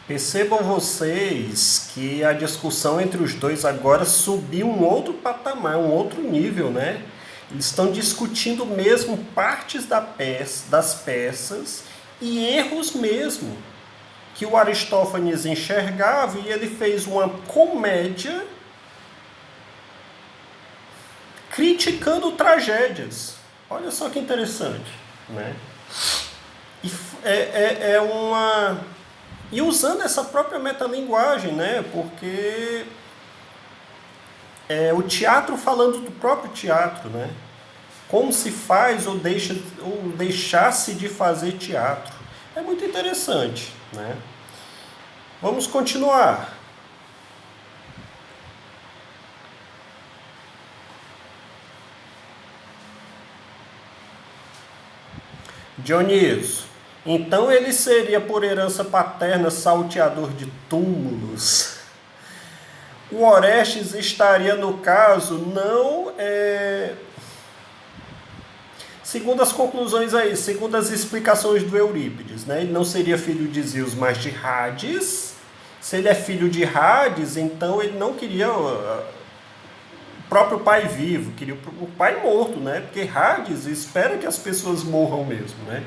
Percebam vocês que a discussão entre os dois agora subiu um outro patamar, um outro nível, né? Eles estão discutindo mesmo partes das peças e erros mesmo que o Aristófanes enxergava, e ele fez uma comédia criticando tragédias. Olha só que interessante, né? E e usando essa própria metalinguagem, né? Porque é o teatro falando do próprio teatro, né? Como se faz ou deixasse de fazer teatro. É muito interessante, né? Vamos continuar. Dioniso. Então ele seria por herança paterna salteador de túmulos. O Orestes estaria, no caso, não... Segundo as conclusões aí, segundo as explicações do Eurípides, né? Ele não seria filho de Zeus, mas de Hades. Se ele é filho de Hades, então ele não queria o próprio pai vivo, queria o pai morto, né? Porque Hades espera que as pessoas morram mesmo, né?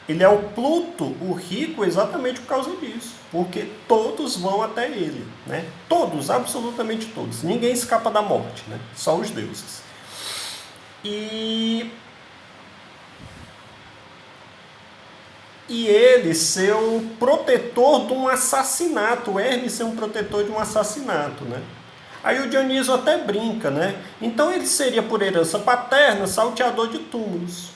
Ele é o Pluto, o rico, exatamente por causa disso. Porque todos vão até ele, né? Todos, absolutamente todos. Ninguém escapa da morte, né? Só os deuses. E ele ser um protetor de um assassinato, o Hermes ser um protetor de um assassinato, né? Aí o Dioniso até brinca, né? Então ele seria por herança paterna salteador de túmulos.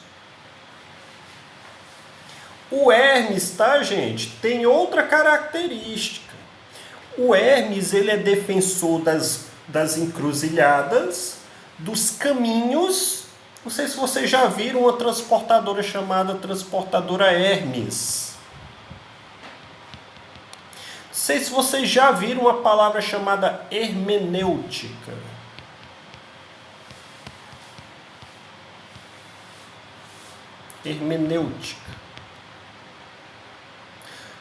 O Hermes, tá, gente, tem outra característica. O Hermes, ele é defensor das encruzilhadas, dos caminhos. Não sei se vocês já viram uma transportadora chamada transportadora Hermes. Não sei se vocês já viram uma palavra chamada hermenêutica. Hermenêutica.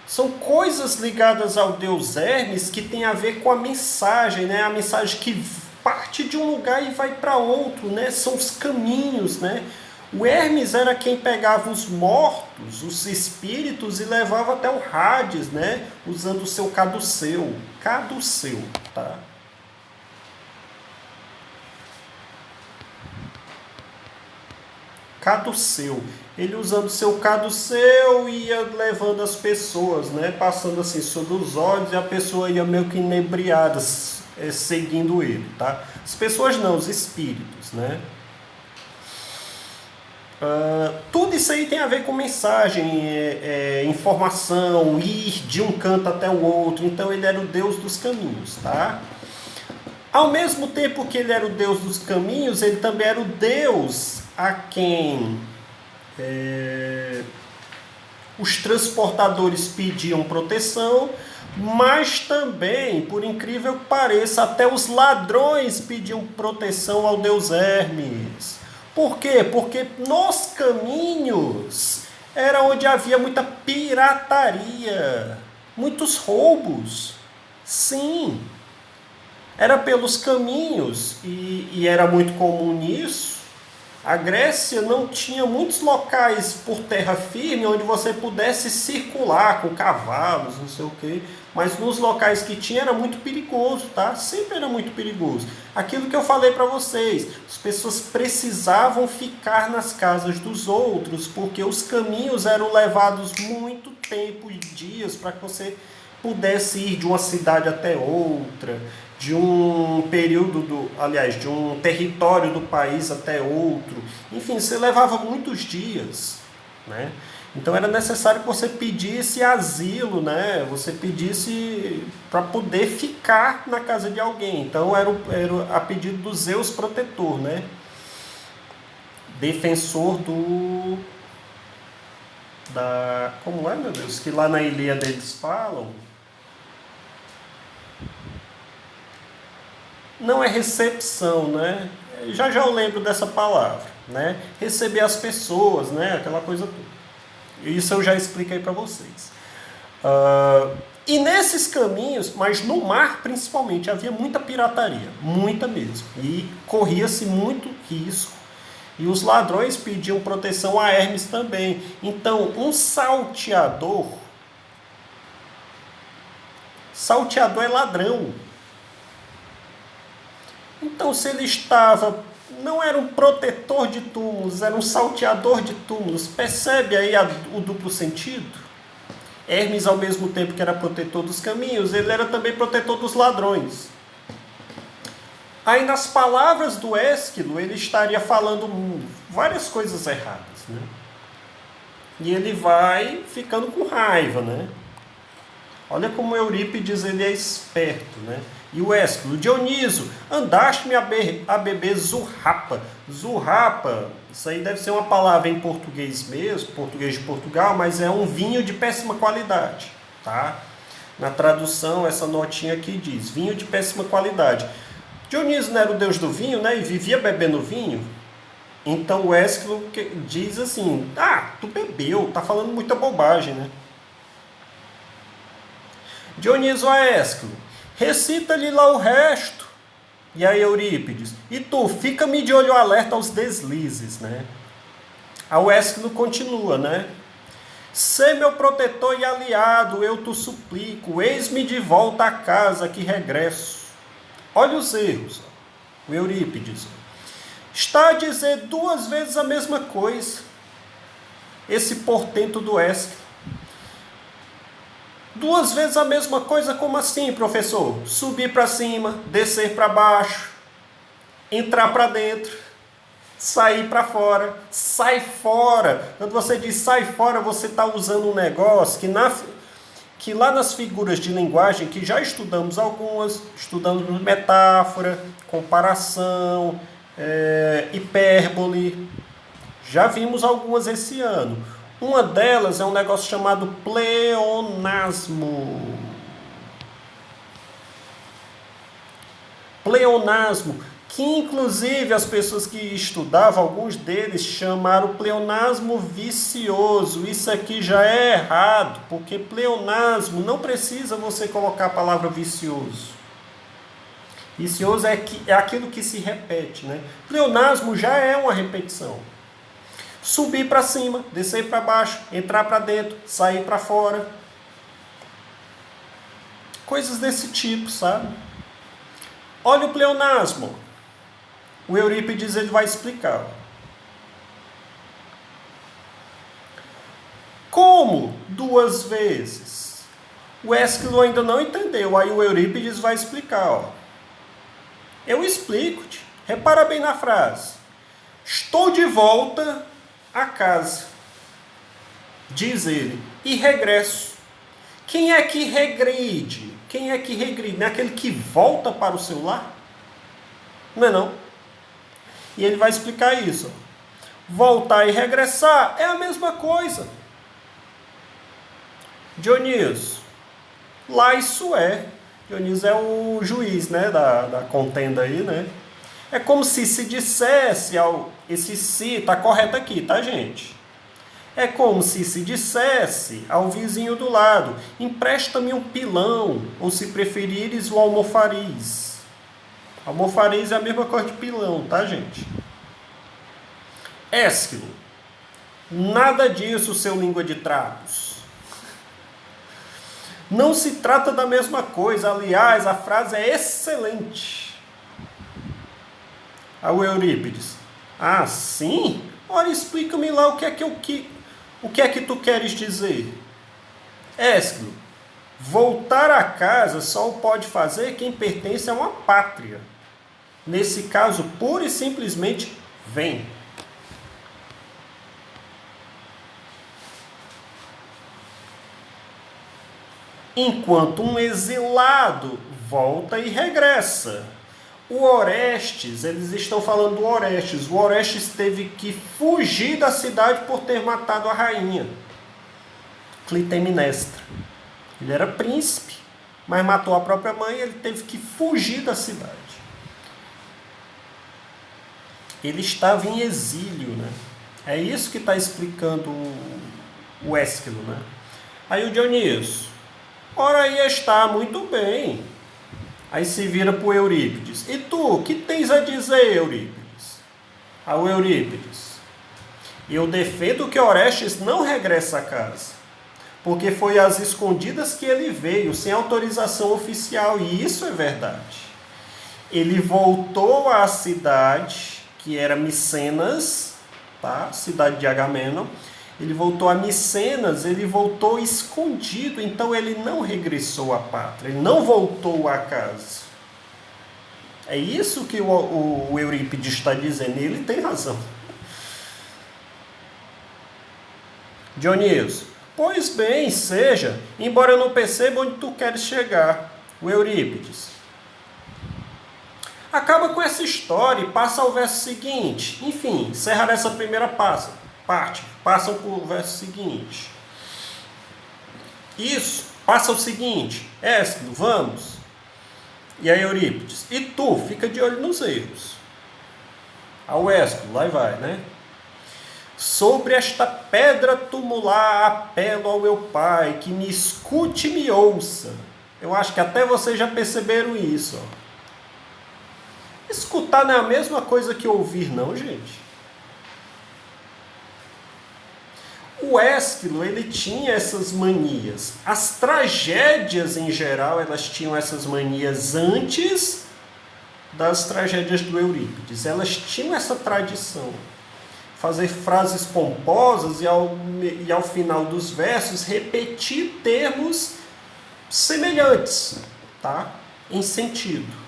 São coisas ligadas ao deus Hermes que tem a ver com a mensagem, né? A mensagem que parte de um lugar e vai para outro, né? São os caminhos, né? O Hermes era quem pegava os mortos, os espíritos, e levava até o Hades, né? Usando o seu caduceu. Caduceu, tá? Caduceu. Ele usando o seu caduceu ia levando as pessoas, né? Passando assim sobre os olhos, e a pessoa ia meio que inebriada, seguindo ele, tá? As pessoas não, os espíritos, né? Tudo isso aí tem a ver com mensagem, informação, ir de um canto até o outro. Então ele era o deus dos caminhos, tá? Ao mesmo tempo que ele era o deus dos caminhos, ele também era o deus a quem os transportadores pediam proteção, mas também, por incrível que pareça, até os ladrões pediam proteção ao deus Hermes. Por quê? Porque nos caminhos era onde havia muita pirataria, muitos roubos. Sim, era pelos caminhos e era muito comum nisso. A Grécia não tinha muitos locais por terra firme onde você pudesse circular com cavalos, não sei o quê. Mas nos locais que tinha era muito perigoso, tá? Sempre era muito perigoso. Aquilo que eu falei para vocês, as pessoas precisavam ficar nas casas dos outros, porque os caminhos eram levados muito tempo e dias para que você pudesse ir de uma cidade até outra, de um período, de um território do país até outro. Enfim, você levava muitos dias, né? Então era necessário que você pedisse asilo, né? Você pedisse para poder ficar na casa de alguém. Então era a pedido do Zeus protetor, né? Defensor como é, meu Deus? Que lá na Ilíada eles falam. Não é recepção, né? Já eu lembro dessa palavra, né? Receber as pessoas, né? Aquela coisa toda. Isso eu já expliquei para vocês. E nesses caminhos, mas no mar principalmente, havia muita pirataria, muita mesmo. E corria-se muito risco. E os ladrões pediam proteção a Hermes também. Então, um salteador é ladrão. Então, se ele estava, não era um protetor de túmulos, era um salteador de túmulos. Percebe aí o duplo sentido? Hermes, ao mesmo tempo que era protetor dos caminhos, ele era também protetor dos ladrões. Aí, nas palavras do Ésquilo, ele estaria falando várias coisas erradas, né? E ele vai ficando com raiva, né? Olha como Eurípides ele é esperto, né? E o Ésquilo, Dioniso, andaste-me a beber zurrapa. Zurrapa, isso aí deve ser uma palavra em português mesmo, português de Portugal, mas é um vinho de péssima qualidade, tá? Na tradução, essa notinha aqui diz, vinho de péssima qualidade. Dioniso não era o deus do vinho, né? E vivia bebendo vinho. Então o Ésquilo diz assim, tu bebeu, tá falando muita bobagem, né? Dioniso a Ésquilo, recita-lhe lá o resto. E aí Eurípides, e tu, fica-me de olho alerta aos deslizes, né? Aí o Ésquilo continua, né? Sê meu protetor e aliado, eu te suplico, eis-me de volta à casa que regresso. Olha os erros. O Eurípides está a dizer 2 vezes a mesma coisa. Esse portento do Ésquilo. 2 vezes a mesma coisa, como assim, professor? Subir para cima, descer para baixo, entrar para dentro, sair para fora, sai fora. Quando você diz sai fora, você está usando um negócio que lá nas figuras de linguagem, que já estudamos algumas, estudamos metáfora, comparação, hipérbole, já vimos algumas esse ano. Uma delas é um negócio chamado pleonasmo. Pleonasmo, que inclusive as pessoas que estudavam, alguns deles chamaram pleonasmo vicioso. Isso aqui já é errado, porque pleonasmo não precisa você colocar a palavra vicioso. Vicioso é aquilo que se repete, né? Pleonasmo já é uma repetição. Subir para cima, descer para baixo, entrar para dentro, sair para fora. Coisas desse tipo, sabe? Olha o pleonasmo. O Eurípides ele vai explicar. Como 2 vezes? O Ésquilo ainda não entendeu. Aí o Eurípides vai explicar. Ó. Eu explico-te. Repara bem na frase. Estou de volta a casa, diz ele, e regresso. Quem é que regride? Quem é que regride? Não é aquele que volta para o seu lar? Não é não? E ele vai explicar isso. Voltar e regressar é a mesma coisa. Dioniso, lá isso é. Dioniso é o juiz, né, da contenda aí, né? É como se dissesse, esse se está correto aqui, tá, gente? É como se dissesse ao vizinho do lado, empresta-me um pilão, ou se preferires, o almofariz. Almofariz é a mesma coisa de pilão, tá, gente? Ésquilo, nada disso, seu língua de trapos. Não se trata da mesma coisa, aliás, a frase é excelente. Aí o Eurípides, sim? Ora, explica-me lá o que é que tu queres dizer. Ésquilo, voltar a casa só o pode fazer quem pertence a uma pátria. Nesse caso, pura e simplesmente, vem. Enquanto um exilado volta e regressa. O Orestes, eles estão falando do Orestes. O Orestes teve que fugir da cidade por ter matado a rainha, Clitemnestra. Ele era príncipe, mas matou a própria mãe e ele teve que fugir da cidade. Ele estava em exílio, né? É isso que está explicando o Ésquilo, né? Aí o Dioniso, Ora aí está, muito bem. Aí se vira para o Eurípides. E tu, que tens a dizer, Eurípides? Ao Eurípides. Eu defendo que Orestes não regresse a casa, porque foi às escondidas que ele veio, sem autorização oficial, e isso é verdade. Ele voltou à cidade, que era Micenas, tá? Cidade de Agamenon. Ele voltou a Micenas, ele voltou escondido, então ele não regressou à pátria, ele não voltou à casa. É isso que o Eurípides está dizendo, e ele tem razão. Dionísio, pois bem, seja, embora eu não perceba onde tu queres chegar. O Eurípides. Acaba com essa história e passa ao verso seguinte. Enfim, encerrar essa primeira parte. Passam para o verso seguinte. Isso, passa o seguinte. Ésquilo, vamos. E aí Eurípides, e tu, fica de olho nos erros. Ao Ésquilo, lá vai, né? Sobre esta pedra tumular apelo ao meu pai, que me escute e me ouça. Eu acho que até vocês já perceberam isso. Ó. Escutar não é a mesma coisa que ouvir, não, gente. O Ésquilo, ele tinha essas manias. As tragédias, em geral, elas tinham essas manias antes das tragédias do Eurípides. Elas tinham essa tradição. Fazer frases pomposas e ao final dos versos repetir termos semelhantes, tá? Em sentido.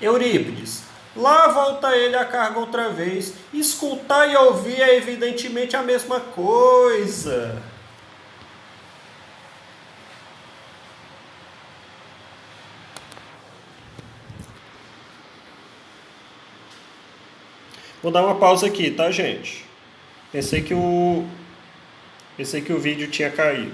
Eurípides, lá volta ele à carga outra vez. Escutar e ouvir é evidentemente a mesma coisa. Vou dar uma pausa aqui, tá, gente? Pensei que o vídeo tinha caído.